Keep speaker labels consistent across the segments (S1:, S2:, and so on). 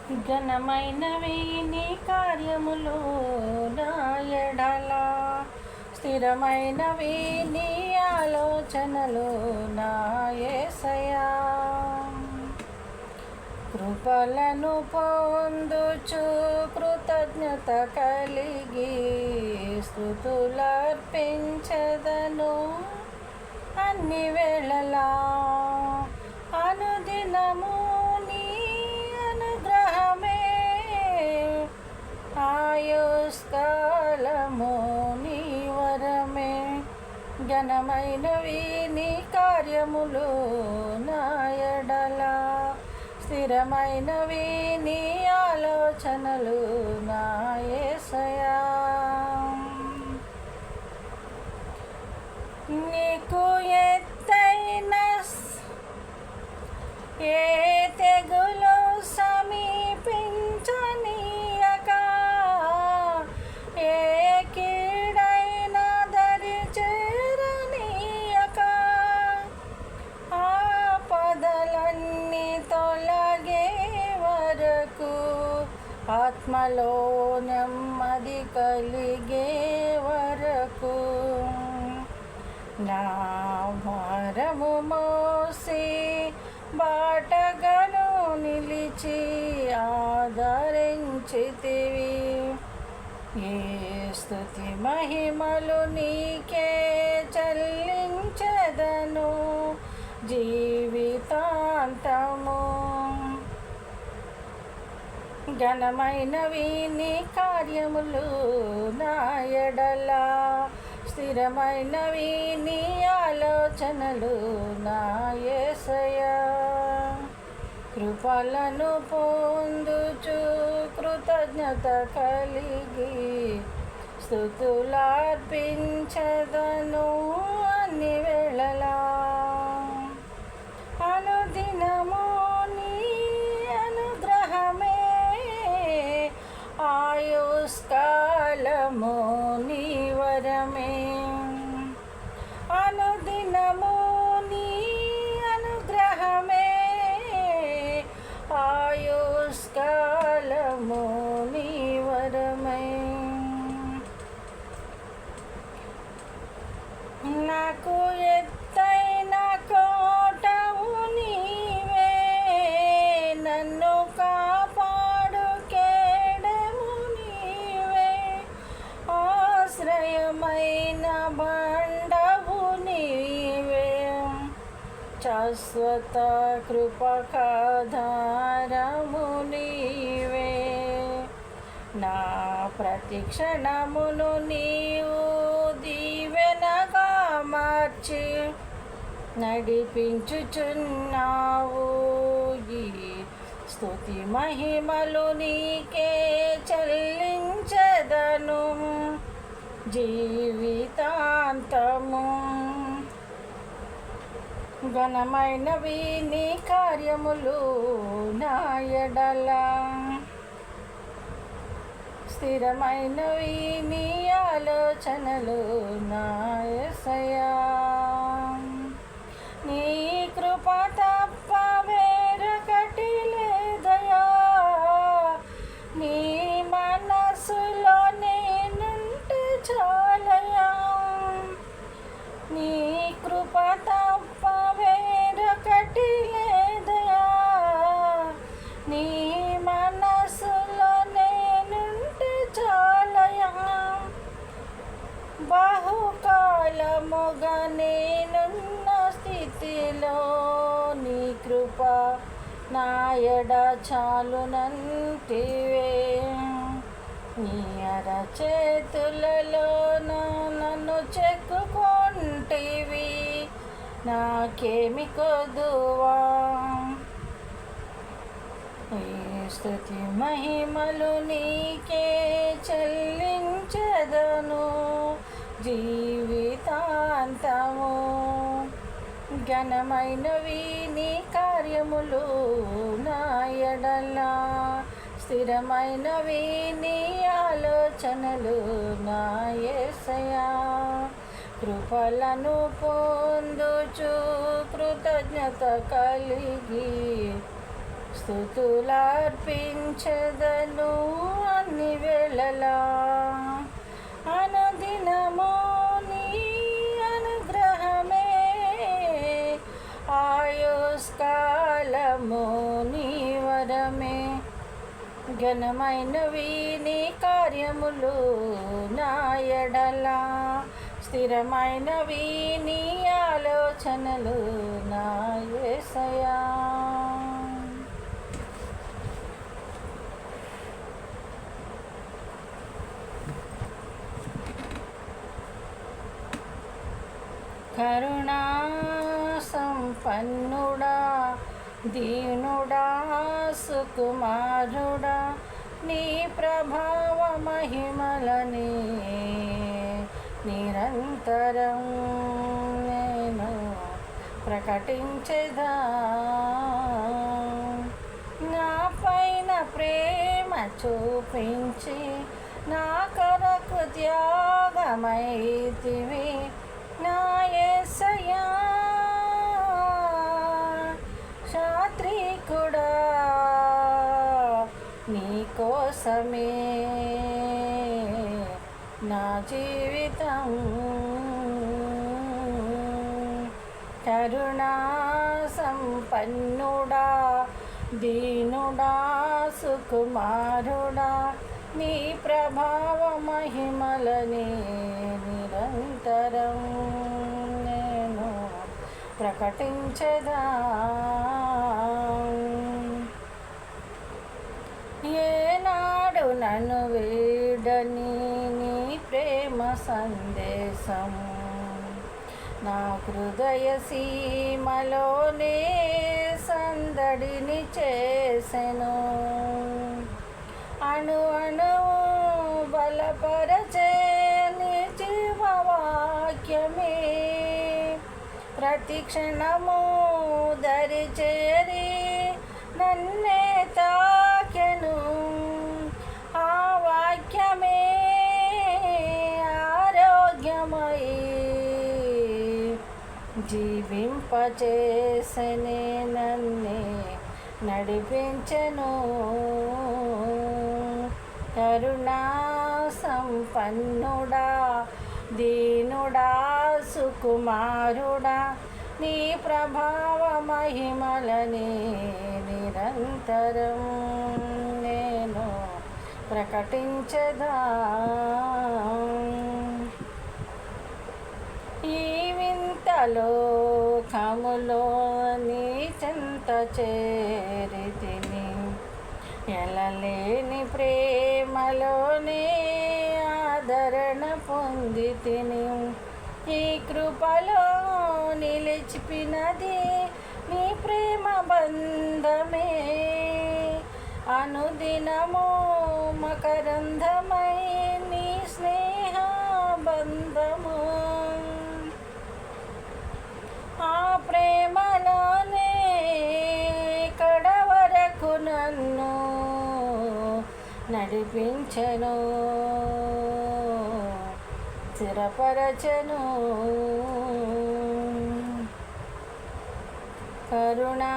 S1: ఘనమైనవి నీ కార్యములు నా ఎడల, స్థిరమైనవి నీ ఆలోచనలు నా యేసయ్యా. కృపలను పొందుచు కృతజ్ఞత కలిగి స్తుతులర్పించెదను అన్ని వేళలా. అనుదినము నీ అనుగ్రహమే, ఆయుష్కాలము నీ వరమే. ఘనమైనవి నీ కార్యములు నా ఎడల, స్థిరమైనవి నీ ఆలోచనలు నా యేసయ్యా. నీకు ఎత్తైన ఏ తెగులు సమీపించనీయక, ఏ కీడైన దరి చేరనీయక, ఆపదలన్నీ తొలగే వరకు, ఆత్మలో నెమ్మది కలిగే వరకు, నా భారము మోసి బాటగను నిలిచి ఆదరించితివి. ఏ స్తుతి మహిమలు నీకే చెల్లించెదను జీవితాంతము. ఘనమైనవి నీ కార్యములు నా ఎడల, స్థిరమైనవి నీ ఆలోచనలు నా యేసయ్యా. కృపలను పొందుచు కృతజ్ఞత కలిగి స్తుతులర్పించెదను అన్ని వేళలా. అనుదినము నీ అనుగ్రహమే, ఆయుష్కాలము నీ వరమే. అనుదినము నీ అనుగ్రహమే, ఆయుష్కాలము నీ వరమే. నాకు ఎత్తైన కోటవు నీవే, నన్ను కాపాడు కేడము నీవే. ఆశ్రయమైన బండవు నీవే, శాశ్వత కృపకాధారము నీవే. నా ప్రతిక్షణమును నీవు దీవెనగా మార్చి నడిపించుచున్నావు. ఈ స్తుతి మహిమలు నీకే చెల్లించెదను జీవితాంతము. ఘనమైనవి నీ కార్యములు నా ఎడల, స్థిరమైనవి నీ ఆలోచనలు నా యేసయ్యా. నీ కృప తప్ప వేరొకటి లేదయా, నీ మనసులో నేనుంటే చాలయా. నీ కృప తప్ప వేరొకటి లేదయా, నీ మనసులో నేనుంటే చాలయా. బహుకాలముగా నేనున్న స్థితిలో నీ కృప నా ఎడ చాలునంటివే. నీ అరచేతులలో నన్ను చెక్కుకొంటివి, నాకేమి కొదువా. ఈ స్తుతి మహిమలు నీకే చెల్లించెదను జీవితాంతము. ఘనమైనవి నీ కార్యములు నా ఎడల, స్థిరమైనవి నీ ఆలోచనలు నా యేసయ్యా. కృపలను పొందుచు కృతజ్ఞత కలిగి స్తుతులర్పించెదను అన్ని వేళలా. అనుదినము నీ అనుగ్రహమే, ఆయుష్కాలము నీ వరమే. ఘనమైనవి నీ కార్యములు నా ఎడల, స్థిరమైనవి నీ ఆలోచనలు నా యేసయ్యా. కరుణా సంపన్నుడా, దీనుడా, సుకుమారుడా, నీ ప్రభావ మహిమలని నిరంతరం నేను ప్రకటించెదా. నా పైన ప్రేమ చూపించి నా కొరకు త్యాగమైతివి నా యేసయ్యా. శాత్రికుడా నీ కోసమే నా జీవితం. కరుణా సంపన్నుడా, దీనుడా, సుకుమారుడా, నీ ప్రభావ మహిమలని నిరంతరం నేను ప్రకటించెదా. ఏనాడు నన్ను వీడని నీ ప్రేమ సందేశం నా హృదయ సీమలోనే సందడిని చేసెను. అణు అణువు బలపరచే నీ జీవవాక్యమే, ప్రతి క్షణము దరి చేరి నన్నే తాకెను. ఆ వాక్యమే ఆరోగ్యమై జీవింపచేసెనే, నన్నే నడిపించెను. కరుణా సంపన్నుడా, దీనుడా, సుకుమారుడా, నీ ప్రభావ మహిమలని నిరంతరం నేను ప్రకటించెదా. ఈ వింత లోకములో నీ చెంత చేరితిని, ఎలలేని ప్రేమలోనే ఆదరణ పొందితిని. ఈ కృపలో నిలిచిపినది నీ ప్రేమ బంధమే, అనుదినము మకరంధమై నీ స్నేహ బంధము. ఆ ప్రేమలోనే కడవరకు నన్ను నడిపించెను, స్థిరపరచెను. కరుణా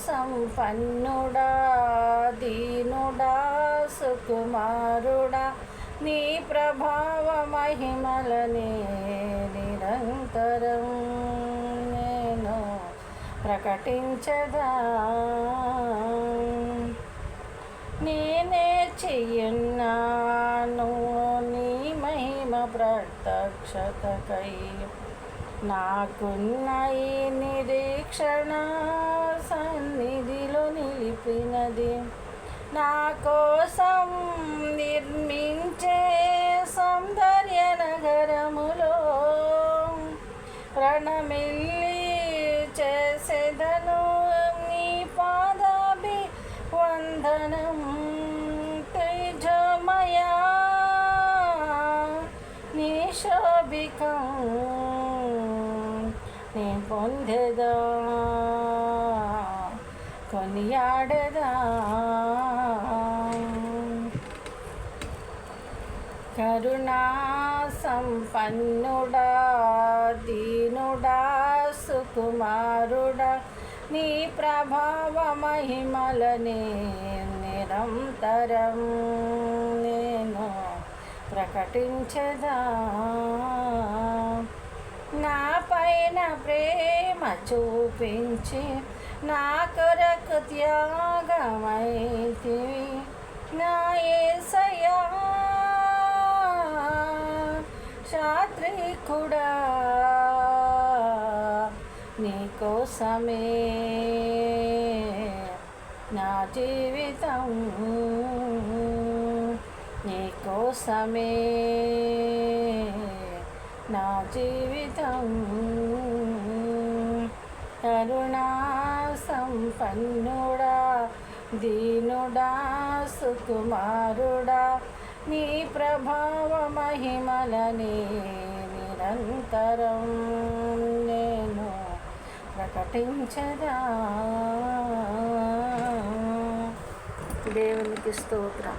S1: సంపన్నుడా, దీనుడా, సుకుమారుడా, నీ ప్రభావ మహిమలని నిరంతరం నేను ప్రకటించదా. నేనే చెయ్యున్నాను నీ మహిమ ప్రత్యక్షతకై, నాకున్న ఈ నిరీక్షణ సన్నిధిలో నిలిపినది. నా కోసం నిర్మించే సౌందర్య నగరములో ప్రణమిల్లి చేసేదను నీ పాదాభి వందనం. తేజమయా నీ శోభికం నీ పొందెదా, కొనియాడెదా. కరుణా సంపన్నుడా, దీనుడా, సుకుమారుడా, నీ ప్రభావ మహిమలని నిరంతరం నేను ప్రకటించదా. నా పైన ప్రేమ చూపించి నా కొరకు త్యాగమైతివి నా యేసయ్యా. శాత్రికుడా నీకోసమే నా జీవితం, నీకోసమే నా జీవితం. కరుణా సంపన్నుడా దీనుడా సుకుమారుడా నీ ప్రభావ మహిమలని నిరంతరం నేను ప్రకటించదా. దేవునికి స్తోత్రం.